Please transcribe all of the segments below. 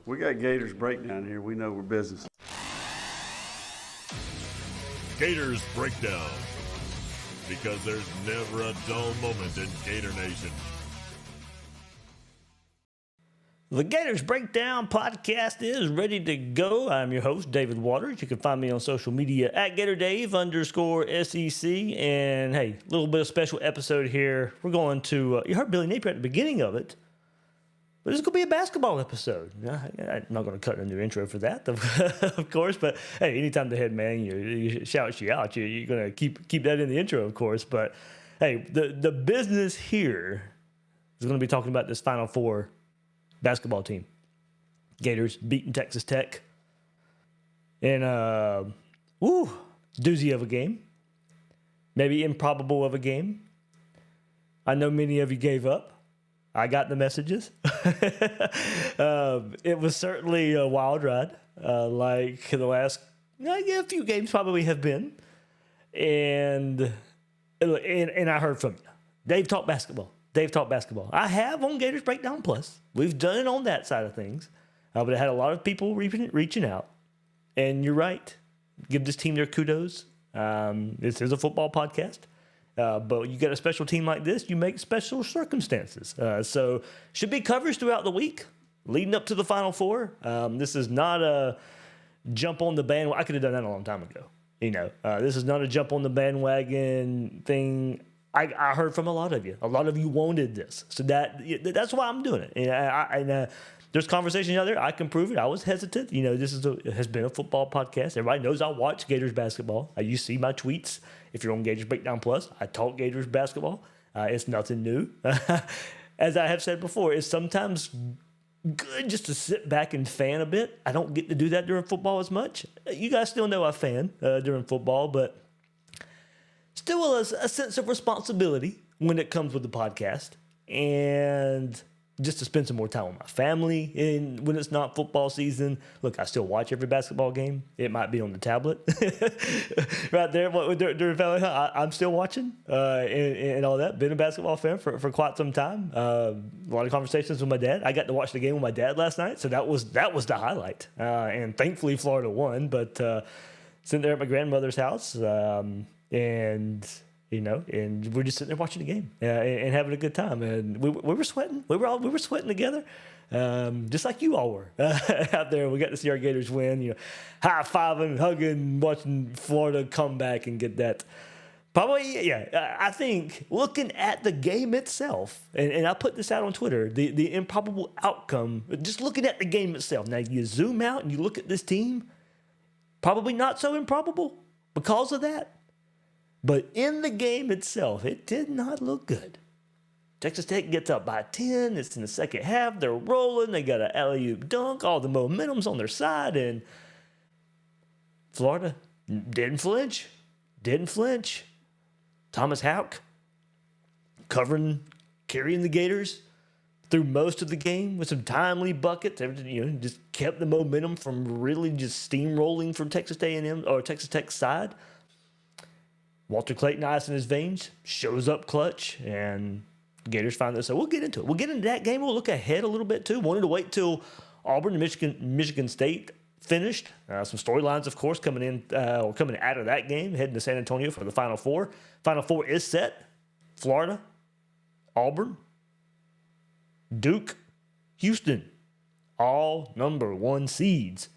We got Gators Breakdown here. We know we're business. Gators Breakdown, because there's never a dull moment in Gator Nation. The Gators Breakdown podcast is ready to go. I'm your host, David Waters. You can find me on social media at GatorDave_SEC. And hey, a little bit of special episode here. We're going to, you heard Billy Napier at the beginning of it, but it's going to be a basketball episode. I'm not going to cut a new intro for that, of course. But hey, anytime the head man you shout you out, you're going to keep that in the intro, of course. But hey, the business here is going to be talking about this Final Four basketball team. Gators beating Texas Tech. And, doozy of a game. Maybe improbable of a game. I know many of you gave up. I got the messages. It was certainly a wild ride, like the last a few games probably have been. And I heard from you. Dave talked basketball. I have on Gators Breakdown Plus. We've done it on that side of things. But it had a lot of people reaching out. And you're right. Give this team their kudos. This is a football podcast. But you get a special team like this, you make special circumstances. So should be coverage throughout the week leading up to the Final Four. This is not a jump on the bandwagon. I could have done that a long time ago. This is not a jump on the bandwagon thing. I heard from a lot of you. A lot of you wanted this. So that's why I'm doing it. And there's conversations out there. I can prove it. I was hesitant. This has been a football podcast. Everybody knows I watch Gators basketball. You see my tweets. If you're on Gators Breakdown Plus, I talk Gators basketball. It's nothing new. As I have said before, it's sometimes good just to sit back and fan a bit. I don't get to do that during football as much. You guys still know I fan during football, but still a sense of responsibility when it comes with the podcast, and just to spend some more time with my family. And when it's not football season, look, I still watch every basketball game. It might be on the tablet right there during family. I'm still watching and all that. Been a basketball fan for quite some time. A lot of conversations with my dad. I got to watch the game with my dad last night, so that was the highlight. And thankfully, Florida won. But sitting there at my grandmother's house. And we're just sitting there watching the game and having a good time. And we were sweating. We were sweating together, just like you all were out there. We got to see our Gators win. High-fiving, hugging, watching Florida come back and get that. Probably, yeah. I think looking at the game itself, and I put this out on Twitter, the improbable outcome, just looking at the game itself. Now, you zoom out and you look at this team, probably not so improbable because of that. But in the game itself, it did not look good. Texas Tech gets up by 10. It's in the second half. They're rolling. They got an alley-oop dunk. All the momentum's on their side. And Florida didn't flinch. Thomas Houck carrying the Gators through most of the game with some timely buckets. Everything, just kept the momentum from really just steamrolling from Texas A&M or Texas Tech's side. Walter Clayton, ice in his veins, shows up clutch, and Gators find this. So we'll get into it. We'll get into that game. We'll look ahead a little bit, too. Wanted to wait till Auburn and Michigan State finished. Some storylines, of course, coming out of that game, heading to San Antonio for the Final Four. Final Four is set. Florida, Auburn, Duke, Houston, all number 1 seeds.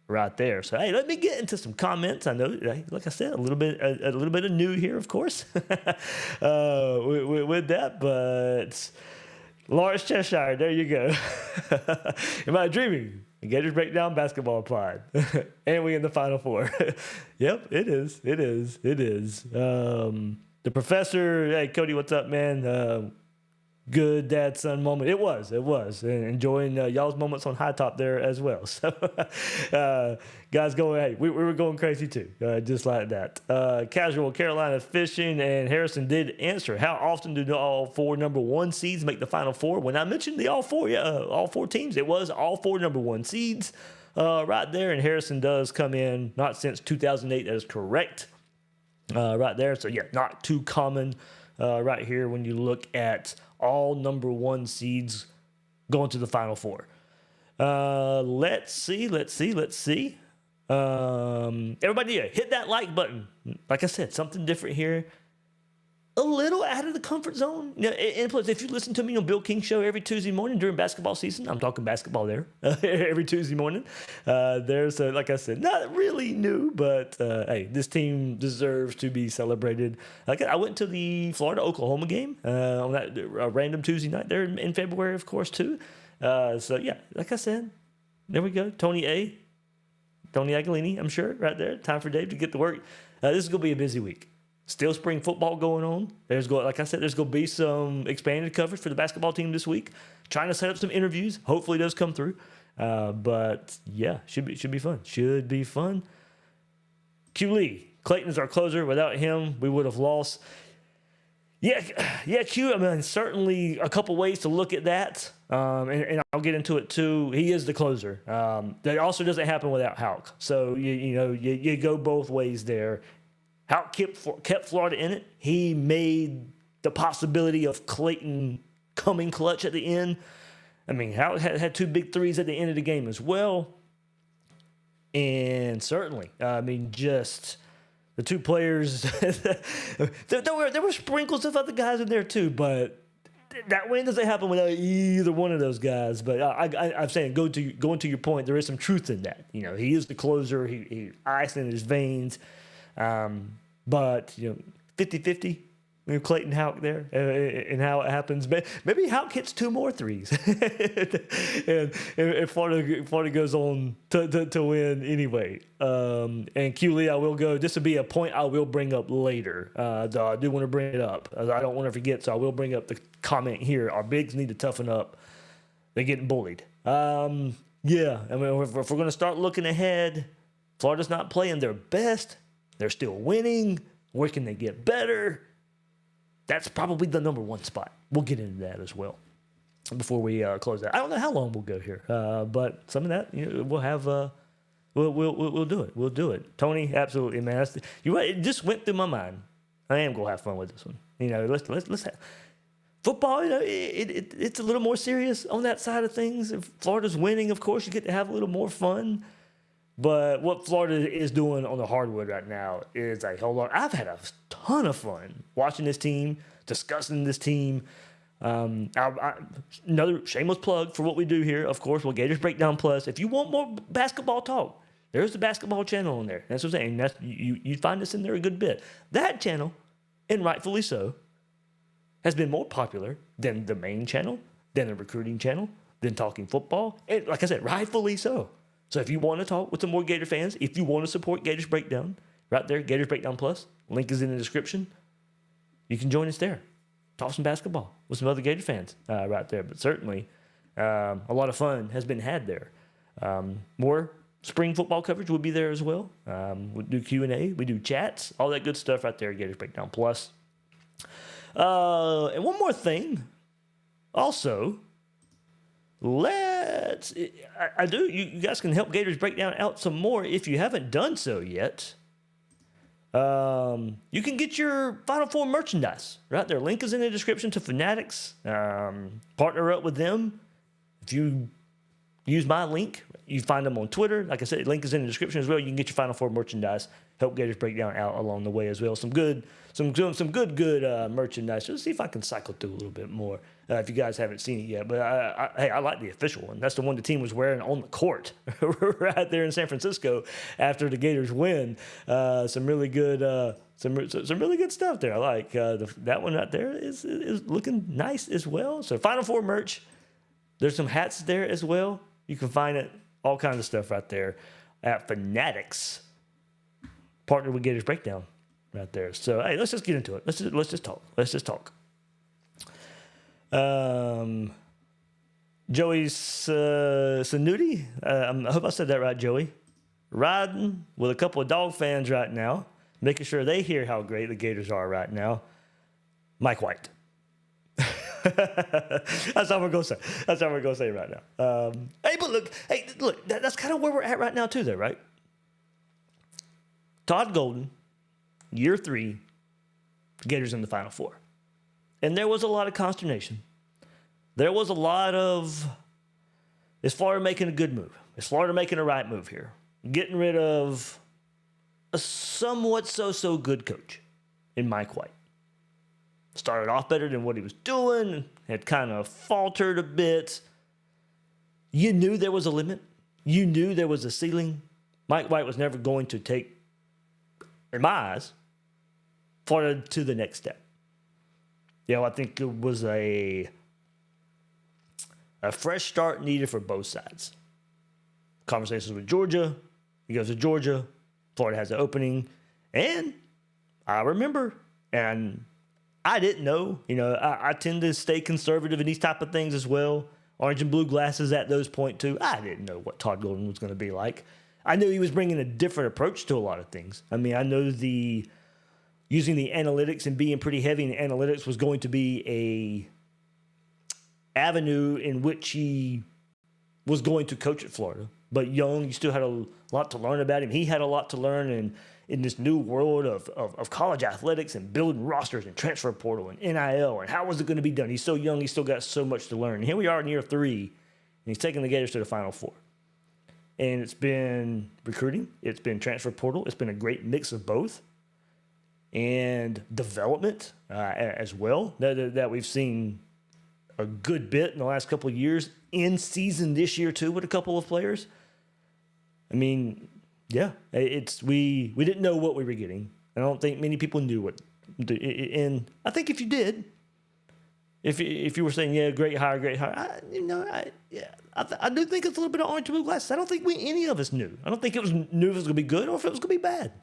Right there. So hey, let me get into some comments. I know, like I said, a little bit of new here, of course, with that. But Lawrence Cheshire, there you go. Am I dreaming? The Gators Breakdown basketball applied, and we in the Final Four. Yep, it is. The professor, hey Cody, what's up, man? Good dad-son moment. It was. And enjoying y'all's moments on High Top there as well. So, guys going, hey, we were going crazy too, just like that. Casual Carolina Fishing and Harrison did answer. How often do all 4 number 1 seeds make the Final Four? When I mentioned the all 4 teams, it was all 4 number 1 seeds right there. And Harrison does come in, not since 2008, that is correct, right there. So, yeah, not too common right here when you look at all number 1 seeds going to the Final Four. Let's see. Everybody, hit that like button. Like I said, something different here. A little out of the comfort zone. Yeah, and plus, if you listen to me on Bill King Show every Tuesday morning during basketball season, I'm talking basketball there every Tuesday morning. There's, like I said, not really new, but hey, this team deserves to be celebrated. Like I went to the Florida-Oklahoma game on that random Tuesday night there in February, of course, too. So yeah, like I said, there we go. Tony Aguilini, I'm sure, right there. Time for Dave to get to work. This is going to be a busy week. Still spring football going on. Like I said, there's going to be some expanded coverage for the basketball team this week. Trying to set up some interviews. Hopefully those come through. But yeah, should be fun. Should be fun. Q Lee. Clayton is our closer. Without him, we would have lost. Yeah, Q. I mean, certainly a couple ways to look at that. And I'll get into it too. He is the closer. That also doesn't happen without Houck. So you go both ways there. Houck kept Florida in it. He made the possibility of Clayton coming clutch at the end. I mean, Houck had 2 big threes at the end of the game as well. And certainly, I mean, just the 2 players. there were sprinkles of other guys in there too, but that win doesn't happen without either one of those guys. But I'm saying, going to your point, there is some truth in that. He is the closer. He ice in his veins. But 50-50, Clayton Houck there, and how it happens. Maybe Houck hits 2 more threes, and Florida goes on to win anyway. And Q Lee, I will go. This will be a point I will bring up later. Though I do want to bring it up. I don't want to forget, so I will bring up the comment here. Our bigs need to toughen up. They're getting bullied. Yeah, I mean, if we're going to start looking ahead, Florida's not playing their best. They're still winning. Where can they get better? That's probably the number 1 spot. We'll get into that as well before we close that. I don't know how long we'll go here, but some of that we'll have. We'll do it. We'll do it. Tony, absolutely, man. You're right. It just went through my mind. I am gonna have fun with this one. Let's have football. It's a little more serious on that side of things. If Florida's winning, of course, you get to have a little more fun. But what Florida is doing on the hardwood right now is a whole lot. I've had a ton of fun watching this team, discussing this team. Another shameless plug for what we do here, of course, Gators Breakdown Plus. If you want more basketball talk, there's the basketball channel on there. That's what I'm saying. You find us in there a good bit. That channel, and rightfully so, has been more popular than the main channel, than the recruiting channel, than talking football. And like I said, rightfully so. So if you want to talk with some more Gator fans, if you want to support Gators Breakdown, right there, Gators Breakdown Plus, link is in the description. You can join us there. Talk some basketball with some other Gator fans right there. But certainly, a lot of fun has been had there. More spring football coverage will be there as well. We do Q&A. We do chats. All that good stuff right there, Gators Breakdown Plus. And one more thing. Also, you guys can help Gators Breakdown out some more if you haven't done so yet. You can get your Final Four merchandise right there. Link is in the description to Fanatics. Partner up with them. If you use my link, you find them on Twitter. Like I said, link is in the description as well. You can get your Final Four merchandise. Help Gators Breakdown out along the way as well. Some good merchandise. Let's see if I can cycle through a little bit more. If you guys haven't seen it yet, but I like the official one. That's the one the team was wearing on the court right there in San Francisco after the Gators win. Some really good stuff there. I like that one right there is looking nice as well. So Final Four merch. There's some hats there as well. You can find it, all kinds of stuff right there at Fanatics. Partner with Gators Breakdown right there. So hey, let's just get into it. Let's just talk. Joey Sanuti, I hope I said that right, Joey. Riding with a couple of dog fans right now, making sure they hear how great the Gators are right now. Mike White. That's how we're gonna say. That's how we're gonna say it right now. Look. That's kind of where we're at right now too, though, right? Todd Golden, year 3, Gators in the Final Four. And there was a lot of consternation. There was a lot of Is Florida making a good move? Is Florida making a right move here? Getting rid of a somewhat so-so good coach in Mike White. Started off better than what he was doing, had kind of faltered a bit. You knew there was a limit. You knew there was a ceiling. Mike White was never going to take, in my eyes, Florida to the next step. I think it was a fresh start needed for both sides. Conversations with Georgia. He goes to Georgia. Florida has an opening. And I remember, and I didn't know. I tend to stay conservative in these type of things as well. Orange and blue glasses at those point too. I didn't know what Todd Golden was going to be like. I knew he was bringing a different approach to a lot of things. I mean, I know using the analytics and being pretty heavy in analytics was going to be a avenue in which he was going to coach at Florida. But young, you still had a lot to learn about him. He had a lot to learn in this new world of college athletics and building rosters and transfer portal and NIL and how was it going to be done. He's so young, he's still got so much to learn. And here we are in year 3, and he's taking the Gators to the Final Four. And it's been recruiting, it's been transfer portal, it's been a great mix of both. And development as well that we've seen a good bit in the last couple of years, in season this year too with a couple of players. I mean, yeah, we didn't know what we were getting. I don't think many people knew what. And I think if you did, if you were saying great hire, I do think it's a little bit of orange and blue glasses. I don't think any of us knew. I don't think knew if it was going to be good or if it was going to be bad.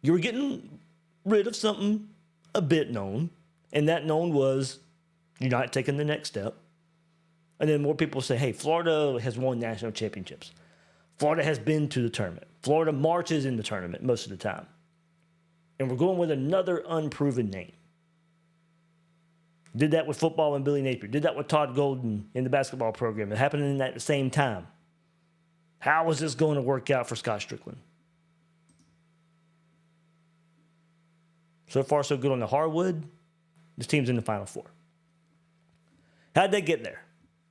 You were getting rid of something a bit known, and that known was you're not taking the next step. And then more people say, hey, Florida has won national championships. Florida has been to the tournament. Florida marches in the tournament most of the time. And we're going with another unproven name. Did that with football and Billy Napier. Did that with Todd Golden in the basketball program. It happened at the same time. How is this going to work out for Scott Strickland? So far, so good on the hardwood. This team's in the Final Four. How'd they get there?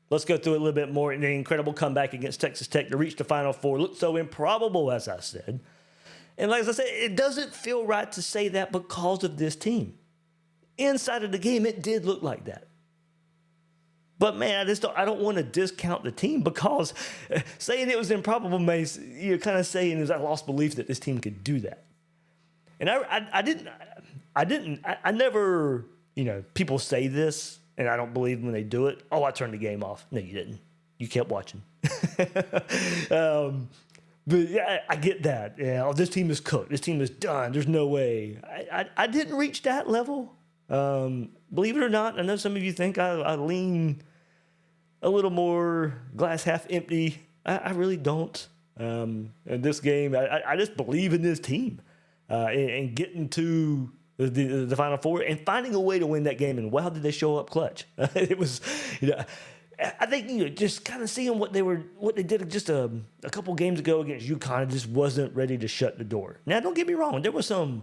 Let's go through it a little bit more. The incredible comeback against Texas Tech to reach the Final Four looked so improbable, as I said. And like I said, it doesn't feel right to say that because of this team. Inside of the game, it did look like that. But man, I don't want to discount the team because saying it was improbable means you're kind of saying is I lost belief that this team could do that. And I never, people say this, and I don't believe when they do it. Oh, I turned the game off. No, you didn't. You kept watching. But yeah, I get that. This team is cooked. This team is done. There's no way. I didn't reach that level. Believe it or not, I know some of you think I lean a little more glass half empty. I really don't. In this game, I just believe in this team and getting to the Final Four and finding a way to win that game. And wow, did they show up clutch? It was, I think just kind of seeing what they did just a couple games ago against UConn just wasn't ready to shut the door. Now, don't get me wrong, there was some.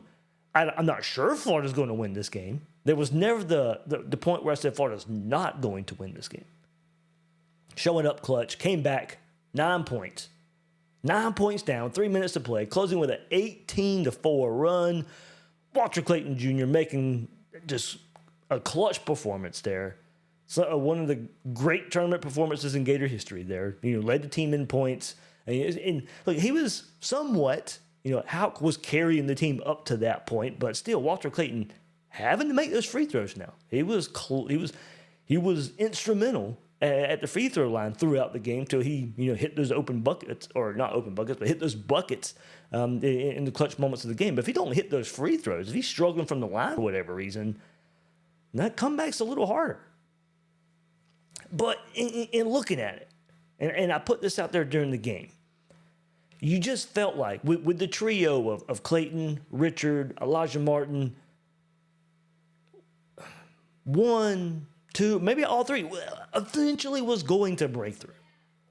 I'm not sure Florida's going to win this game. There was never the point where I said Florida's not going to win this game. Showing up clutch, came back 9 points. 9 points down, 3 minutes to play, closing with an 18-4 run. Walter Clayton Jr. making just a clutch performance there. So one of the great tournament performances in Gator history there. Led the team in points. And look, he was somewhat, Houck was carrying the team up to that point, but still Walter Clayton having to make those free throws now. He was instrumental at the free throw line throughout the game till he hit those open buckets, or not open buckets, but hit those buckets in the clutch moments of the game. But if he don't hit those free throws, if he's struggling from the line for whatever reason, that comeback's a little harder. But in looking at it, and I put this out there during the game, you just felt like with the trio of Clayton, Richard, Elijah Martin, 1, 2, maybe all three, eventually was going to break through.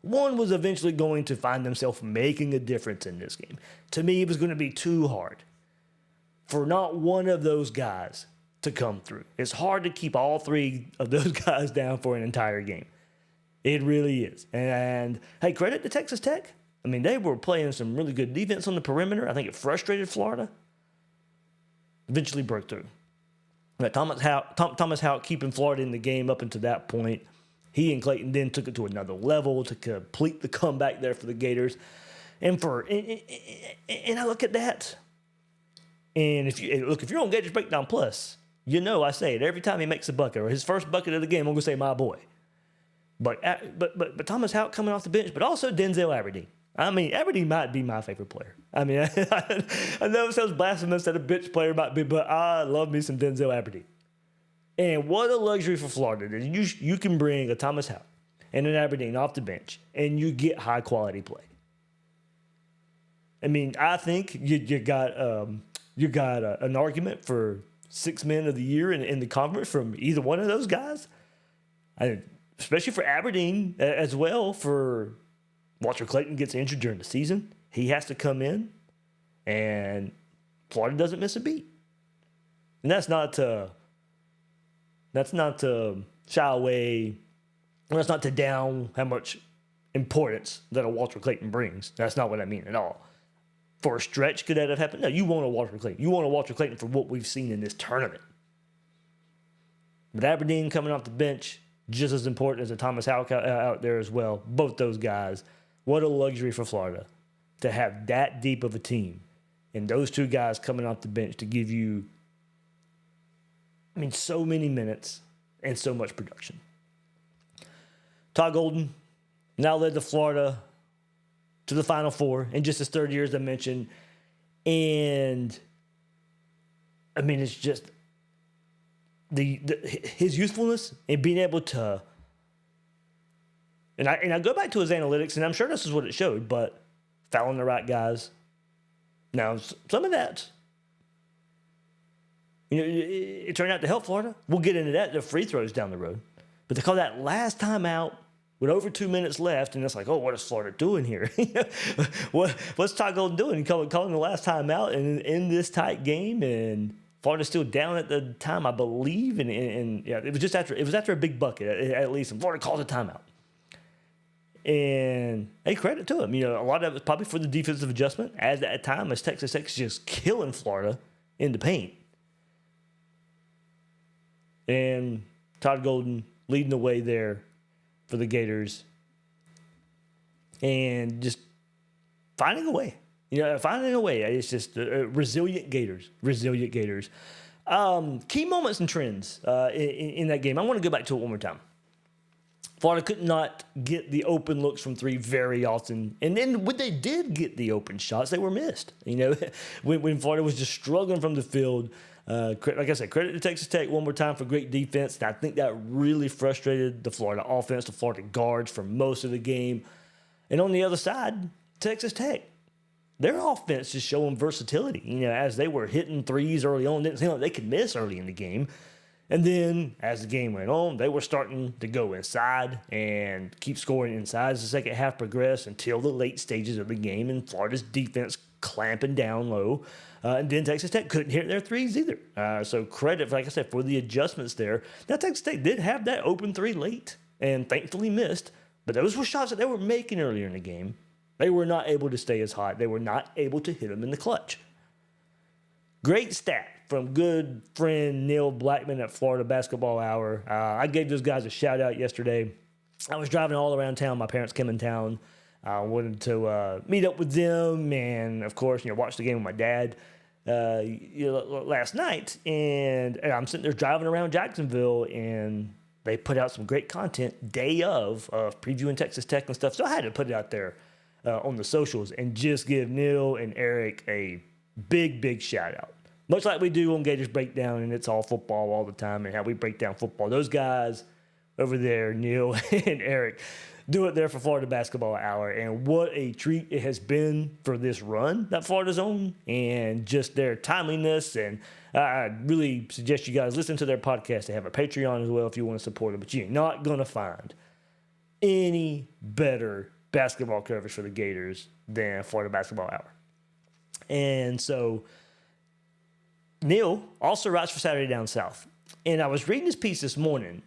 One was eventually going to find themselves making a difference in this game. To me, it was going to be too hard for not one of those guys to come through. It's hard to keep all three of those guys down for an entire game. It really is. And hey, credit to Texas Tech. I mean, they were playing some really good defense on the perimeter. I think it frustrated Florida. Eventually broke through. But Thomas Houck keeping Florida in the game up until that point. He and Clayton then took it to another level to complete the comeback there for the Gators. And I look at that. And if you're on Gators Breakdown Plus, you know I say it every time he makes a bucket or his first bucket of the game. I'm gonna say my boy. But Thomas Houck coming off the bench, but also Denzel Aberdeen. I mean, Aberdeen might be my favorite player. I mean, I know it sounds blasphemous that a bench player might be, but I love me some Denzel Aberdeen. And what a luxury for Florida that you can bring a Thomas Houck and an Aberdeen off the bench, and you get high quality play. I mean, I think you got an argument for 6 men of the year in the conference from either one of those guys. Especially for Aberdeen as well. For Walter Clayton gets injured during the season, he has to come in, and Florida doesn't miss a beat. And that's not to shy away. That's not to down how much importance that a Walter Clayton brings. That's not what I mean at all. For a stretch, could that have happened? No, you want a Walter Clayton. You want a Walter Clayton for what we've seen in this tournament. But Aberdeen coming off the bench, just as important as a Thomas Houck out there as well. Both those guys. What a luxury for Florida to have that deep of a team. And those two guys coming off the bench to give you, I mean, so many minutes and so much production. Todd Golden now led to Florida to the Final Four in just his third year, as I mentioned. And, I mean, it's just his youthfulness and being able to, and I go back to his analytics, and I'm sure this is what it showed, but fouling the right guys. Now, some of that, it turned out to help Florida. We'll get into that, the free throws down the road. But they call that last time out with over 2 minutes left, and it's like, oh, what is Florida doing here? What's Todd Golden doing? Calling the last time out in this tight game, and Florida's still down at the time, I believe, and yeah, it was after a big bucket at least, and Florida calls a timeout. And hey, credit to him. A lot of it was probably for the defensive adjustment, as at time as Texas Tech's just killing Florida in the paint. And Todd Golden leading the way there for the Gators, and just finding a way. It's just resilient Gators. Key moments and trends in that game. I want to go back to it one more time. Florida could not get the open looks from three very often. And then when they did get the open shots, they were missed. When Florida was just struggling from the field. Like I said, credit to Texas Tech one more time for great defense. And I think that really frustrated the Florida offense, the Florida guards for most of the game. And on the other side, Texas Tech, their offense is showing versatility. As they were hitting threes early on, didn't seem like they could miss early in the game. And then as the game went on, they were starting to go inside and keep scoring inside as the second half progressed until the late stages of the game, and Florida's defense clamping down low. And then Texas Tech couldn't hit their threes either. So credit, like I said, for the adjustments there. Now, Texas Tech did have that open three late and thankfully missed, but those were shots that they were making earlier in the game. They were not able to stay as hot. They were not able to hit them in the clutch. Great stat from good friend Neil Blackman at Florida Basketball Hour. I gave those guys a shout out yesterday. I was driving all around town. My parents came in town. I wanted to meet up with them and, of course, watch the game with my dad last night. And I'm sitting there driving around Jacksonville, and they put out some great content day of previewing Texas Tech and stuff. So I had to put it out there on the socials and just give Neil and Eric a big, big shout out. Much like we do on Gators Breakdown, and it's all football all the time and how we break down football. Those guys over there, Neil and Eric, do it there for Florida Basketball Hour. And what a treat it has been for this run that Florida's on, and just their timeliness. And I really suggest you guys listen to their podcast. They have a Patreon as well if you want to support them. But you're not going to find any better basketball coverage for the Gators than Florida Basketball Hour. And so Neil also writes for Saturday Down South. And I was reading this piece this morning,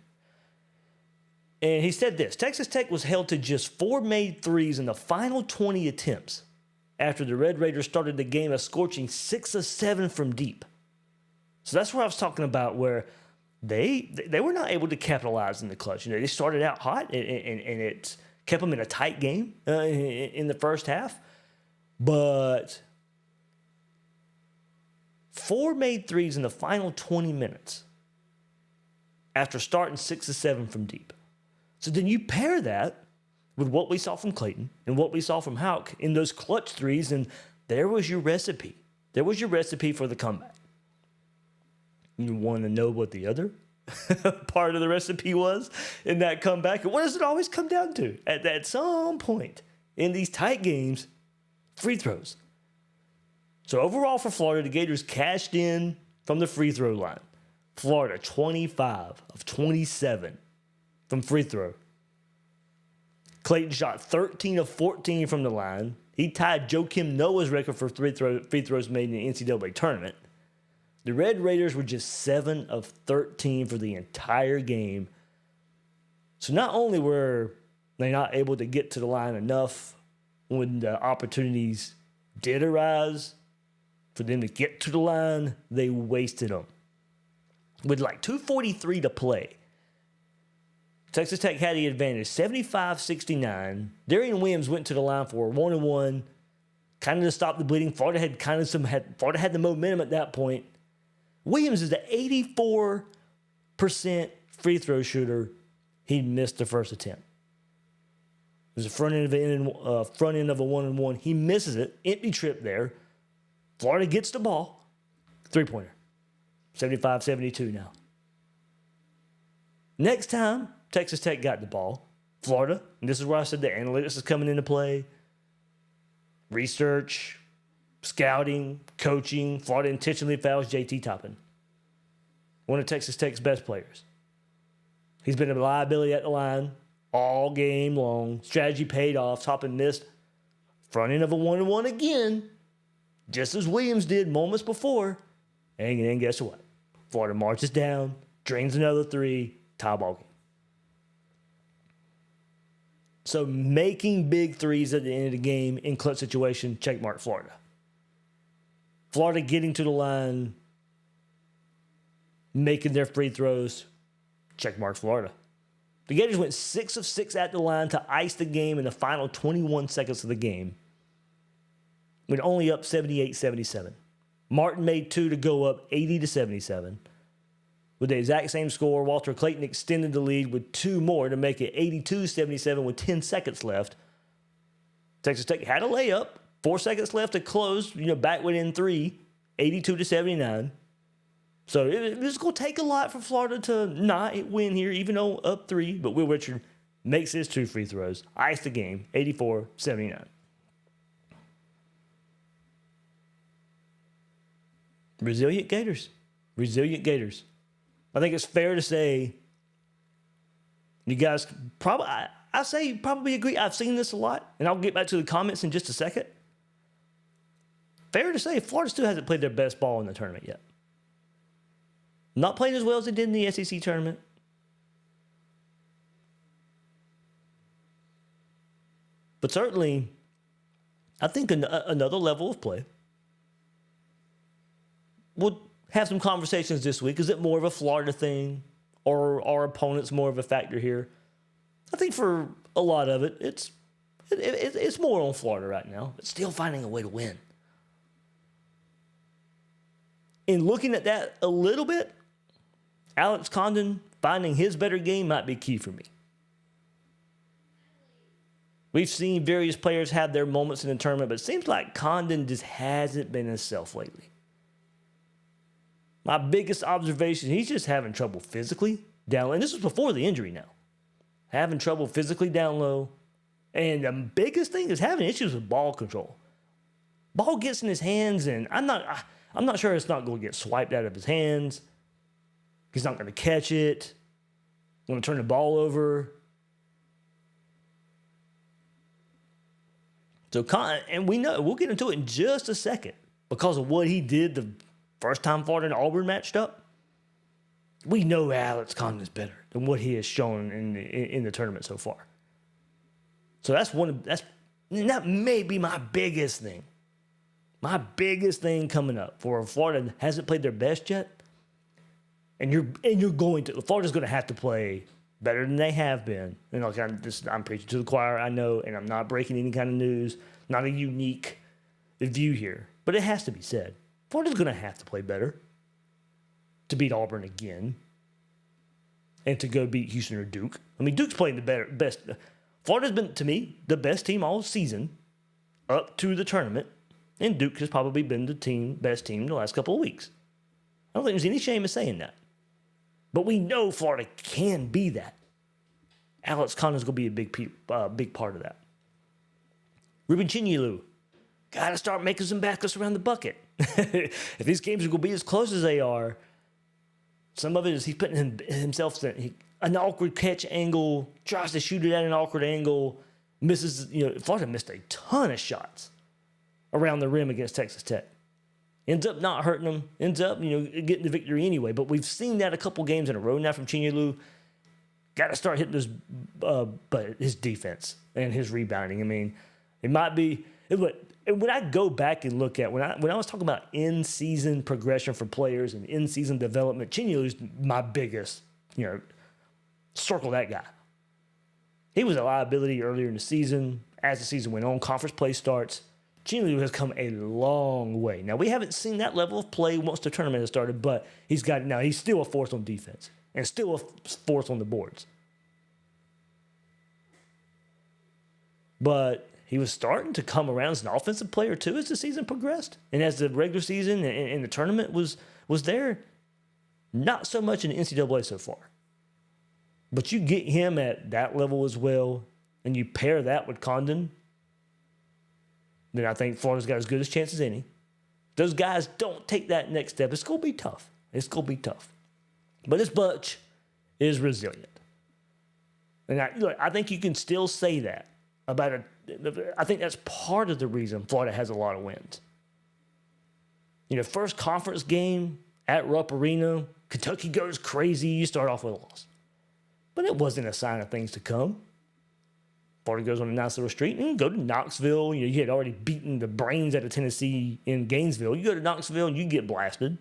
And he said this: Texas Tech was held to just 4 made threes in the final 20 attempts after the Red Raiders started the game a scorching 6 of 7 from deep. So that's what I was talking about, where they were not able to capitalize in the clutch. They started out hot, and it kept them in a tight game in the first half. But 4 made threes in the final 20 minutes after starting 6 of 7 from deep. So then you pair that with what we saw from Clayton and what we saw from Houck in those clutch threes, and there was your recipe. There was your recipe for the comeback. You want to know what the other part of the recipe was in that comeback? And what does it always come down to? At some point in these tight games, free throws. So overall for Florida, the Gators cashed in from the free throw line. Florida, 25 of 27 from free throw. Clayton shot 13 of 14 from the line. He tied Joakim Noah's record for free throws made in the NCAA tournament. The Red Raiders were just 7 of 13 for the entire game. So not only were they not able to get to the line enough when the opportunities did arise for them to get to the line, they wasted them. With like 2:43 to play, Texas Tech had the advantage, 75-69. Darian Williams went to the line for a 1-and-1, kind of to stop the bleeding. Florida had the momentum at that point. Williams is an 84% free throw shooter. He missed the first attempt. It was the front end of a 1-and-1. He misses it. Empty trip there. Florida gets the ball. 3-pointer. 75-72 now. Next time Texas Tech got the ball, Florida, and this is where I said the analytics is coming into play, research, scouting, coaching. Florida intentionally fouls JT Toppin, one of Texas Tech's best players. He's been a liability at the line all game long. Strategy paid off. Toppin missed front end of a 1-and-1 again, just as Williams did moments before. And then guess what? Florida marches down, drains another 3, tie ball game. So making big threes at the end of the game in clutch situation, checkmark Florida. Florida getting to the line, making their free throws, checkmark Florida. The Gators went 6 of 6 at the line to ice the game in the final 21 seconds of the game, with only up 78-77. Martin made 2 to go up 80-77. With the exact same score, Walter Clayton extended the lead with 2 more to make it 82-77 with 10 seconds left. Texas Tech had a layup, 4 seconds left to close, back within 3, 82-79. So it was going to take a lot for Florida to not win here, even though up 3. But Will Richard makes his 2 free throws, iced the game, 84-79. Resilient Gators. Resilient Gators. I think it's fair to say you guys probably, I say you probably agree. I've seen this a lot, and I'll get back to the comments in just a second. Fair to say Florida still hasn't played their best ball in the tournament yet. Not playing as well as they did in the SEC tournament. But certainly, I think another level of play. We'll have some conversations this week. Is it more of a Florida thing, or are opponents more of a factor here? I think for a lot of it, it's more on Florida right now. It's still finding a way to win. In looking at that a little bit, Alex Condon finding his better game might be key for me. We've seen various players have their moments in the tournament, but it seems like Condon just hasn't been himself lately. My biggest observation, he's just having trouble physically down low. And this was before the injury now. Having trouble physically down low. And the biggest thing is having issues with ball control. Ball gets in his hands, and I'm not sure it's not going to get swiped out of his hands. He's not going to catch it. Going to turn the ball over. So, and we know, we'll get into it in just a second because of what he did the first time Florida and Auburn matched up. We know Alex Condon is better than what he has shown in the tournament so far. So that may be my biggest thing. My biggest thing coming up for Florida hasn't played their best yet. And Florida's going to have to play better than they have been. And I'm preaching to the choir, I know, and I'm not breaking any kind of news, not a unique view here. But it has to be said. Florida's going to have to play better to beat Auburn again and to go beat Houston or Duke. I mean, Duke's playing the best. Florida's been, to me, the best team all season up to the tournament, and Duke has probably been the best team the last couple of weeks. I don't think there's any shame in saying that. But we know Florida can be that. Alex Condon's going to be a big part of that. Ruben Chinyelu, got to start making some baskets around the bucket. If these games are going to be as close as they are, some of it is he's putting himself in an awkward catch angle, tries to shoot it at an awkward angle, misses. Florida missed a ton of shots around the rim against Texas Tech. Ends up not hurting them. Ends up, getting the victory anyway. But we've seen that a couple games in a row now from Chinyelu. Got to start hitting his defense and his rebounding. I mean, it might be. When I go back and look at when I was talking about in-season progression for players and in-season development, Chinyelu's my biggest. Circle that guy. He was a liability earlier in the season. As the season went on, conference play starts. Chinyelu has come a long way. Now, we haven't seen that level of play once the tournament has started, but he's still a force on defense and still a force on the boards. But he was starting to come around as an offensive player, too, as the season progressed. And as the regular season and the tournament was there, not so much in the NCAA so far. But you get him at that level as well, and you pair that with Condon, then I think Florida's got as good a chance as any. Those guys don't take that next step. It's going to be tough. But this bunch is resilient. And I think you can still say that about I think that's part of the reason Florida has a lot of wins. First conference game at Rupp Arena, Kentucky goes crazy. You start off with a loss. But it wasn't a sign of things to come. Florida goes on a nice little streak and go to Knoxville. You had already beaten the brains out of Tennessee in Gainesville. You go to Knoxville and you get blasted.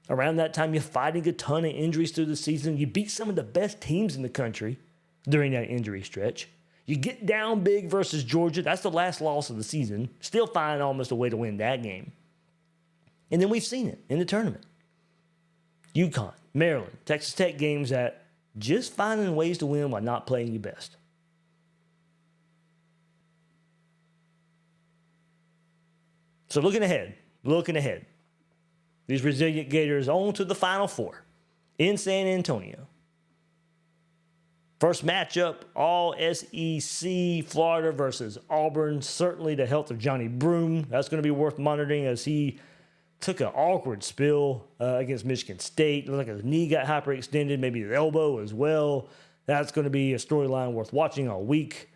Around that time, you're fighting a ton of injuries through the season. You beat some of the best teams in the country during that injury stretch. You get down big versus Georgia. That's the last loss of the season. Still find almost a way to win that game. And then we've seen it in the tournament. UConn, Maryland, Texas Tech games that just finding ways to win while not playing your best. So looking ahead, these resilient Gators on to the Final Four in San Antonio. First matchup, all SEC, Florida versus Auburn. Certainly the health of Johnny Broome. That's going to be worth monitoring as he took an awkward spill against Michigan State. Looked like his knee got hyperextended, maybe his elbow as well. That's going to be a storyline worth watching all week.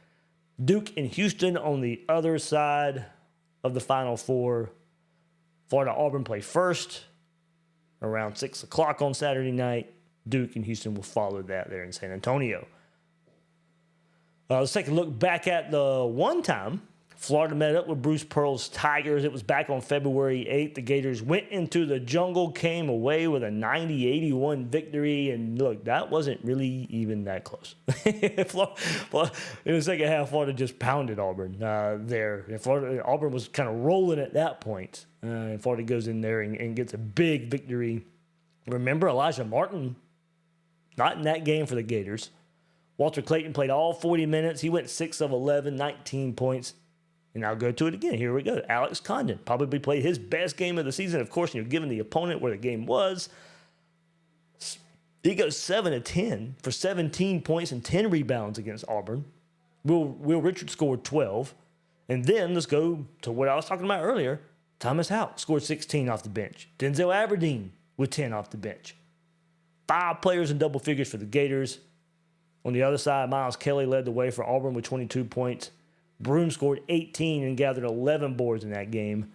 Duke and Houston on the other side of the Final Four. Florida-Auburn play first around 6 o'clock on Saturday night. Duke and Houston will follow that there in San Antonio. Let's take a look back at the one time Florida met up with Bruce Pearl's Tigers. It was back on February 8th. The Gators went into the jungle, came away with a 90-81 victory. And look, that wasn't really even that close. In the second half, Florida just pounded Auburn there. And Auburn was kind of rolling at that point. And Florida goes in there and gets a big victory. Remember, Elijah Martin, not in that game for the Gators. Walter Clayton played all 40 minutes. He went 6 of 11, 19 points. And I'll go to it again. Here we go. Alex Condon probably played his best game of the season. Of course, given the opponent where the game was. He goes 7 of 10 for 17 points and 10 rebounds against Auburn. Will Richard scored 12. And then let's go to what I was talking about earlier. Thomas Houck scored 16 off the bench. Denzel Aberdeen with 10 off the bench. 5 players in double figures for the Gators. On the other side, Miles Kelly led the way for Auburn with 22 points. Broome scored 18 and gathered 11 boards in that game.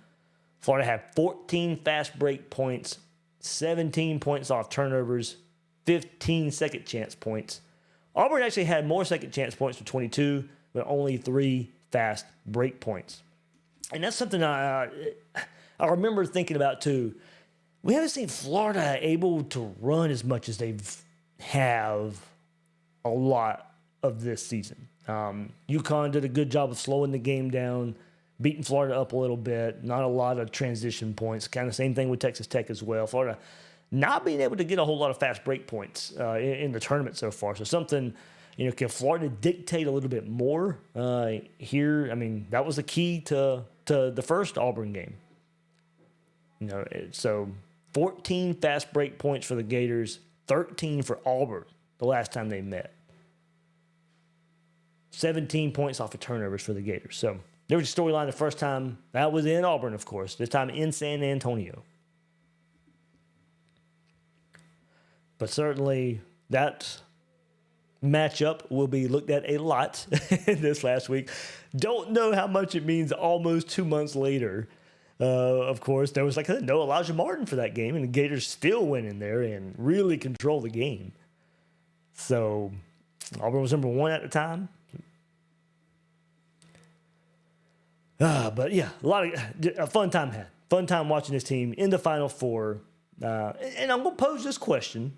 Florida had 14 fast break points 17 points off turnovers, 15 second chance points. Auburn actually had more second chance points for 22, but only 3 fast break points. And that's something I remember thinking about too. We haven't seen Florida able to run as much as they have a lot of this season. UConn did a good job of slowing the game down, beating Florida up a little bit. Not a lot of transition points. Kind of same thing with Texas Tech as well. Florida not being able to get a whole lot of fast break points in the tournament so far. So something, can Florida dictate a little bit more here? I mean, that was the key to the first Auburn game. So 14 fast break points for the Gators, 13 for Auburn the last time they met. 17 points off of turnovers for the Gators. So there was a storyline the first time. That was in Auburn, of course. This time in San Antonio. But certainly that matchup will be looked at a lot this last week. Don't know how much it means almost 2 months later. Of course, there was no Elijah Martin for that game, and the Gators still went in there and really controlled the game. So Auburn was number 1 at the time. But yeah, a fun time had. Fun time watching this team in the Final Four. And I'm going to pose this question.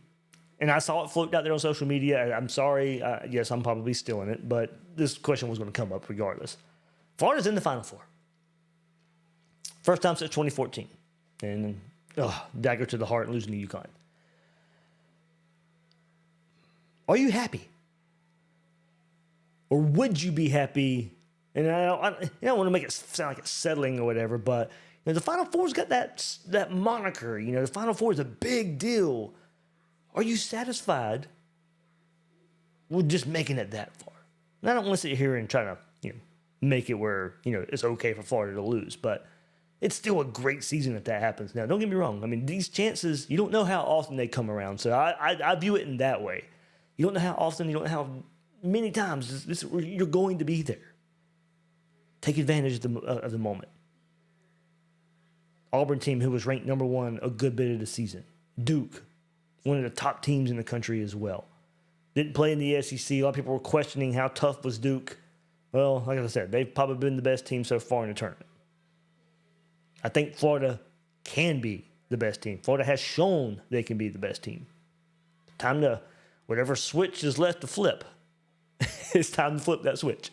And I saw it float out there on social media. I'm sorry. Yes, I'm probably stealing it. But this question was going to come up regardless. Florida's in the Final Four. First time since 2014. And dagger to the heart losing to UConn. Are you happy? Or would you be happy? And I don't want to make it sound like it's settling or whatever, but the Final Four's got that moniker. The Final Four is a big deal. Are you satisfied with just making it that far? And I don't want to sit here and try to make it where it's okay for Florida to lose, but it's still a great season if that happens. Now, don't get me wrong. I mean, these chances, you don't know how often they come around, so I view it in that way. You don't know how often, you don't know how many times you're going to be there. Take advantage of the moment. Auburn team who was ranked number 1 a good bit of the season. Duke, one of the top teams in the country as well. Didn't play in the SEC. A lot of people were questioning how tough was Duke. Well, like I said, they've probably been the best team so far in the tournament. I think Florida can be the best team. Florida has shown they can be the best team. Time to, whatever switch is left to flip, it's time to flip that switch.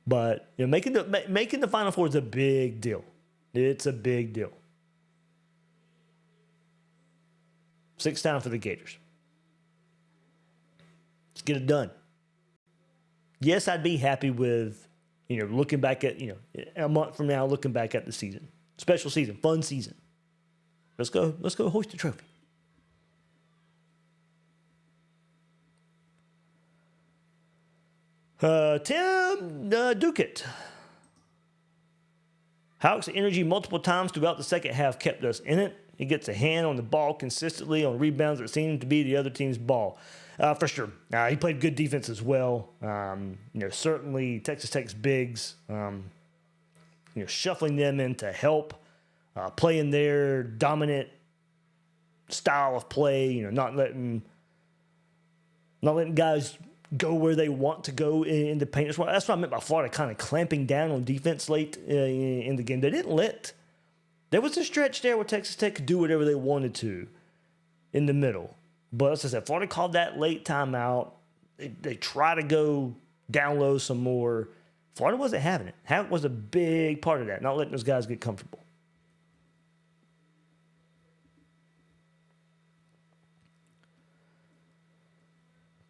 But making the Final Four is a big deal. It's a big deal. 6 down for the Gators. Let's get it done. Yes, I'd be happy with, looking back at, a month from now, looking back at the season. Special season, fun season. Let's go hoist the trophy. Tim Duquette. Hawks' energy multiple times throughout the second half kept us in it. He gets a hand on the ball consistently on rebounds that seem to be the other team's ball. For sure. He played good defense as well. Certainly Texas Tech's bigs, shuffling them into help, playing their dominant style of play, not letting guys go where they want to go in the paint. That's what I meant by Florida kind of clamping down on defense late in the game. There was a stretch there where Texas Tech could do whatever they wanted to in the middle. But as I said, Florida called that late timeout. They try to go down low some more. Florida wasn't having it. Having was a big part of that, not letting those guys get comfortable.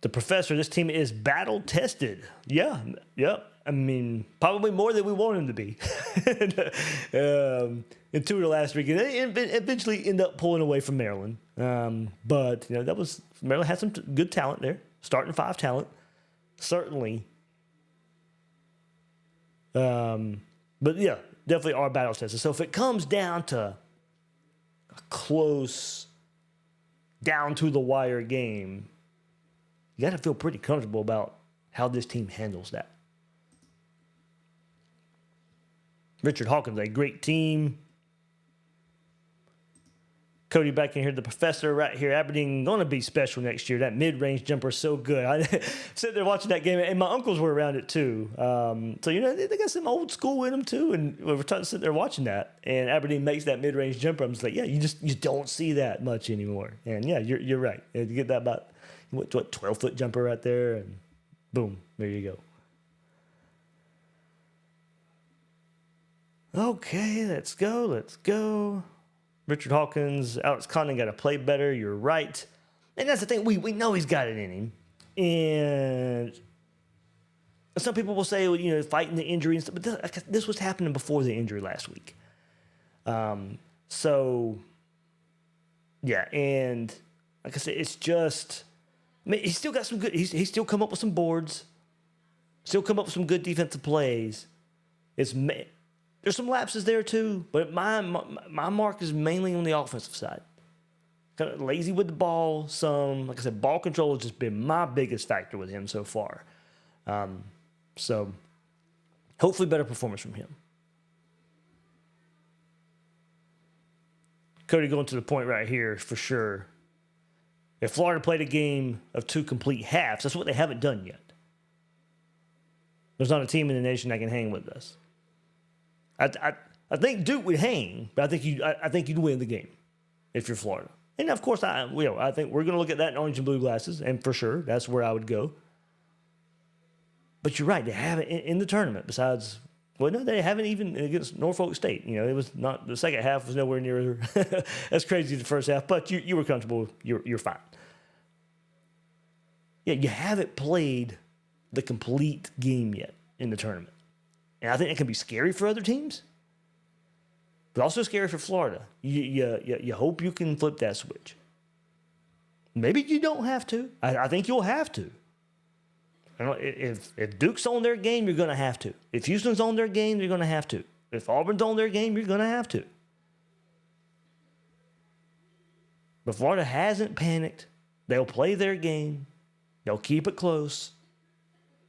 The professor, this team is battle tested. Yeah. I mean, probably more than we want them to be. In 2 of the last 3 games, they eventually end up pulling away from Maryland. But Maryland had some good talent there, starting 5 talent, certainly. But yeah, definitely are battle tested. So if it comes down to a close, down to the wire game, you got to feel pretty comfortable about how this team handles that. Richard Hawkins, a great team. Cody back in here, the professor right here. Aberdeen going to be special next year. That mid-range jumper is so good. I sitting there watching that game, and my uncles were around it too. So, they got some old school in them too. And we were sitting there watching that, and Aberdeen makes that mid-range jumper. I'm just like, yeah, you don't see that much anymore. And yeah, you're right. You get that about, 12-foot jumper right there, and boom, there you go. Okay, let's go. Richard Hawkins, Alex Condon got to play better. You're right. And that's the thing. We know he's got it in him. And some people will say, fighting the injury and stuff. But this was happening before the injury last week. So, yeah. And like I said, it's just, he's still got some good, he's still come up with some boards. Still come up with some good defensive plays. There's some lapses there too, but my mark is mainly on the offensive side. Kind of lazy with the ball. Like I said, ball control has just been my biggest factor with him so far. So hopefully better performance from him. Cody going to the point right here for sure. If Florida played a game of 2 complete halves, that's what they haven't done yet. There's not a team in the nation that can hang with us. I think Duke would hang, but I think you'd win the game if you're Florida. And of course, I think we're going to look at that in orange and blue glasses, and for sure, that's where I would go. But you're right, they haven't in the tournament. Besides, they haven't even against Norfolk State. It was not, the second half was nowhere near as crazy as the first half. But you were comfortable. You're fine. Yeah, you haven't played the complete game yet in the tournament. And I think it can be scary for other teams, but also scary for Florida. You hope you can flip that switch. Maybe you don't have to. I think you'll have to. If Duke's on their game, you're going to have to. If Houston's on their game, you're going to have to. If Auburn's on their game, you're going to have to. But Florida hasn't panicked. They'll play their game. They'll keep it close.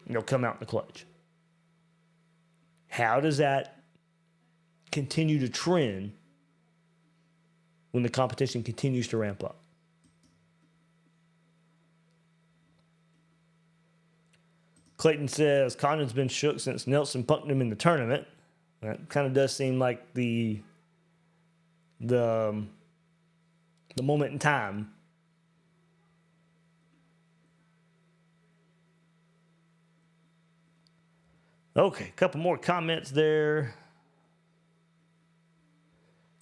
And they'll come out in the clutch. How does that continue to trend when the competition continues to ramp up? Clayton says Condon's been shook since Nelson punked him in the tournament. That kind of does seem like the moment in time. Okay, a couple more comments there.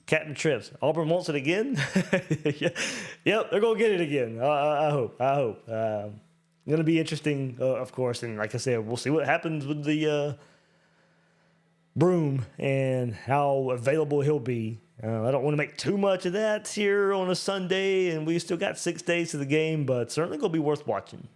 Captain Trips, Auburn wants it again? Yep, they're going to get it again. I hope. Going to be interesting, of course. And like I said, we'll see what happens with the Broom and how available he'll be. I don't want to make too much of that here on a Sunday, and we still got 6 days to the game, but certainly going to be worth watching.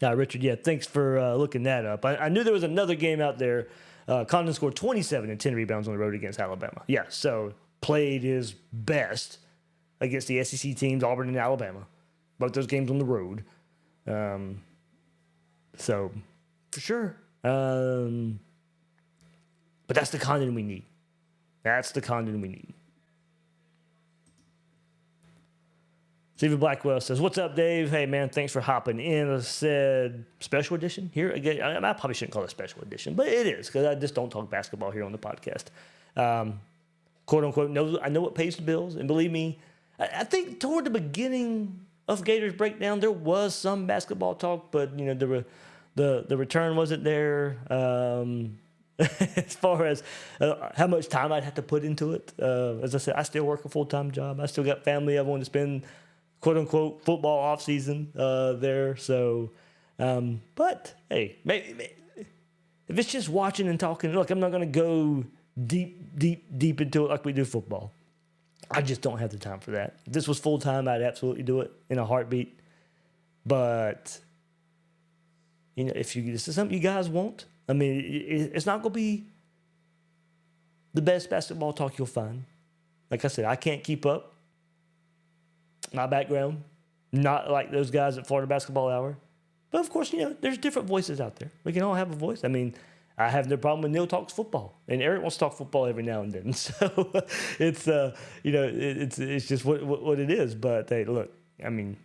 Richard, thanks for looking that up. I knew there was another game out there. Condon scored 27 and 10 rebounds on the road against Alabama. Yeah, so played his best against the SEC teams, Auburn and Alabama. Both those games on the road. So, for sure. But that's the Condon we need. Stephen Blackwell says, "What's up, Dave? Hey, man, thanks for hopping in." I said, special edition here again. I probably shouldn't call it a special edition, but it is because I just don't talk basketball here on the podcast. Quote unquote, I know what pays the bills, and believe me, I think toward the beginning of Gators Breakdown there was some basketball talk, but the return wasn't there. As far as how much time I'd have to put into it, as I said, I still work a full-time job. I still got family I want to spend, quote-unquote, football off-season there. So, but, hey, maybe, if it's just watching and talking, look, I'm not going to go deep into it like we do football. I just don't have the time for that. If this was full-time, I'd absolutely do it in a heartbeat. But, if this is something you guys want, I mean, it's not going to be the best basketball talk you'll find. Like I said, I can't keep up. My background, not like those guys at Florida Basketball Hour. But, of course, there's different voices out there. We can all have a voice. I mean, I have no problem when Neil talks football, and Eric wants to talk football every now and then. So it's it's just what it is. But hey, look, I mean,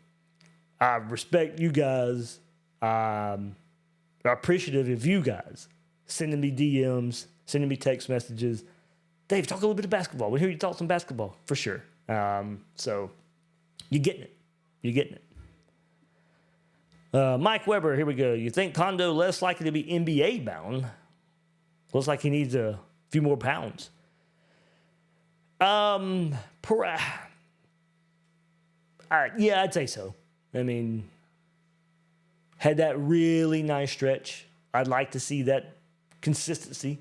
I respect you guys. I'm appreciative of you guys sending me DMs, sending me text messages. Dave, talk a little bit of basketball. We hear you talk some basketball for sure. So you're getting it. You're getting it. Mike Weber, here we go. You think Kondo less likely to be NBA bound? Looks like he needs a few more pounds. Yeah, I'd say so. I mean, had that really nice stretch. I'd like to see that consistency.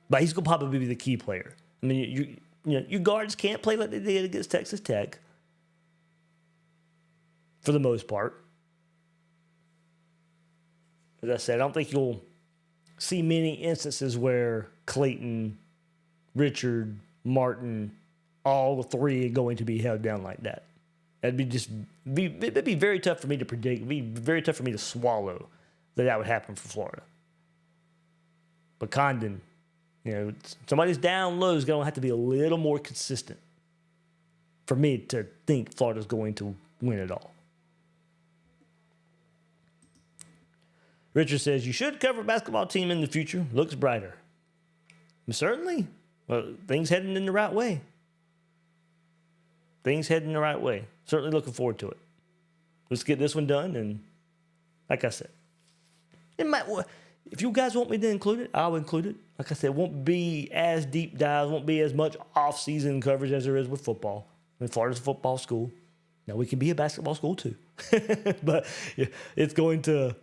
But he's going to probably be the key player. I mean, your guards can't play like they did against Texas Tech for the most part. As I said, I don't think you'll see many instances where Clayton, Richard, Martin, all three are going to be held down like that. It'd be very tough for me to predict. It'd be very tough for me to swallow that would happen for Florida. But Condon, somebody's down low is going to have to be a little more consistent for me to think Florida's going to win it all. Richard says, you should cover a basketball team in the future. Looks brighter. Certainly. Well, things heading in the right way. Certainly looking forward to it. Let's get this one done. And like I said, if you guys want me to include it, I'll include it. Like I said, it won't be as deep dives, won't be as much off-season coverage as there is with football. I mean, Florida's a football school. Now, we can be a basketball school too. But yeah, it's going to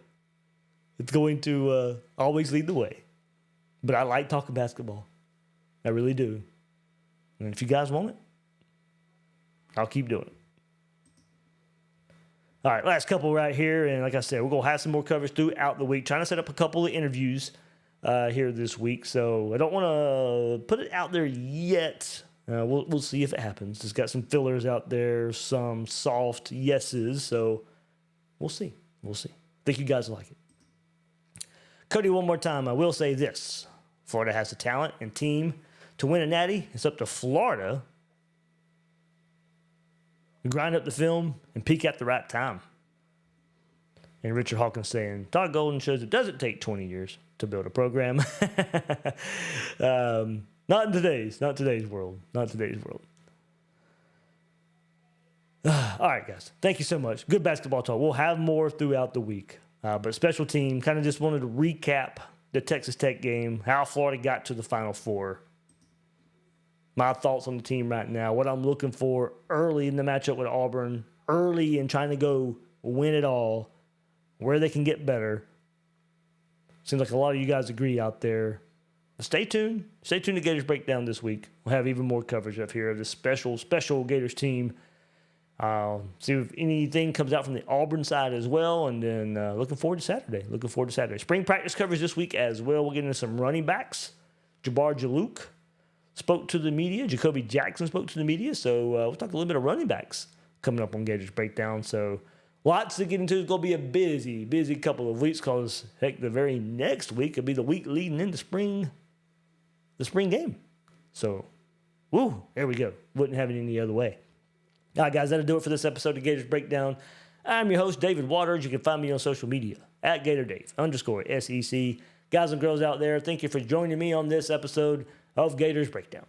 always lead the way. But I like talking basketball. I really do. And if you guys want it, I'll keep doing it. All right, last couple right here. And like I said, we're going to have some more coverage throughout the week. Trying to set up a couple of interviews here this week. So I don't want to put it out there yet. We'll see if it happens. Just got some fillers out there, some soft yeses. So we'll see. Think you guys will like it. Cody, one more time, I will say this. Florida has the talent and team to win a natty. It's up to Florida to grind up the film and peak at the right time. And Richard Hawkins saying, Todd Golden shows it doesn't take 20 years to build a program. Not in today's world. All right, guys. Thank you so much. Good basketball talk. We'll have more throughout the week. But special team, kind of just wanted to recap the Texas Tech game, how Florida got to the Final Four. My thoughts on the team right now, what I'm looking for early in the matchup with Auburn, early in trying to go win it all, where they can get better. Seems like a lot of you guys agree out there. But stay tuned. Stay tuned to Gators Breakdown this week. We'll have even more coverage up here of this special Gators team. See if anything comes out from the Auburn side as well. And then looking forward to Saturday. Spring practice coverage this week as well. We'll get into some running backs. Jabbar Jalouk spoke to the media. Jacoby Jackson spoke to the media. So we'll talk a little bit of running backs coming up on Gators Breakdown. So lots to get into. It's going to be a busy couple of weeks because, heck, the very next week will be the week leading into the spring game. So, there we go. Wouldn't have it any other way. All right, guys, that'll do it for this episode of Gators Breakdown. I'm your host, David Waters. You can find me on social media at GatorDave_SEC. Guys and girls out there, thank you for joining me on this episode of Gators Breakdown.